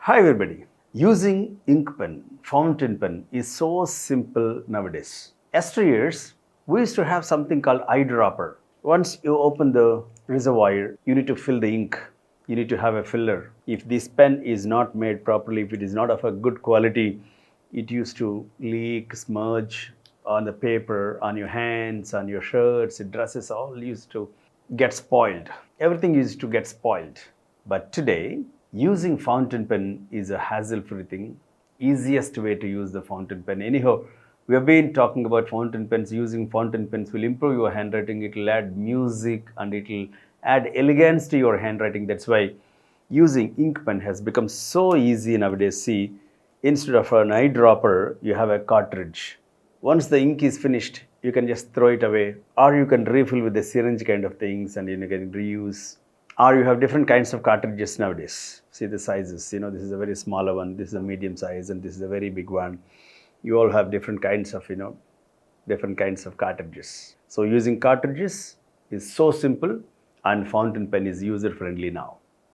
Hi everybody. Using ink pen, fountain pen is so simple nowadays. Yesteryears, we used to have something called eyedropper. Once you open the reservoir, you need to fill the ink. You need to have a filler. If this pen is not made properly, if it is not of a good quality, it used to leak, smudge on the paper, on your hands, on your shirts, dresses, all used to get spoiled. Everything used to get spoiled. But today, using fountain pen is a hassle-free thing. Easiest way to use the fountain pen. Anyhow, we have been talking about fountain pens. Using fountain pens will improve your handwriting. It will add music and it will add elegance to your handwriting. That's why using ink pen has become so easy nowadays. See, instead of an eyedropper, you have a cartridge. Once the ink is finished, you can just throw it away, or you can refill with the syringe kind of things and you can reuse. Or you have different kinds of cartridges nowadays. See the sizes, this is a very smaller one, this is a medium size, and this is a very big one. You all have different kinds of, different kinds of cartridges. So using cartridges is so simple, and fountain pen is user friendly now.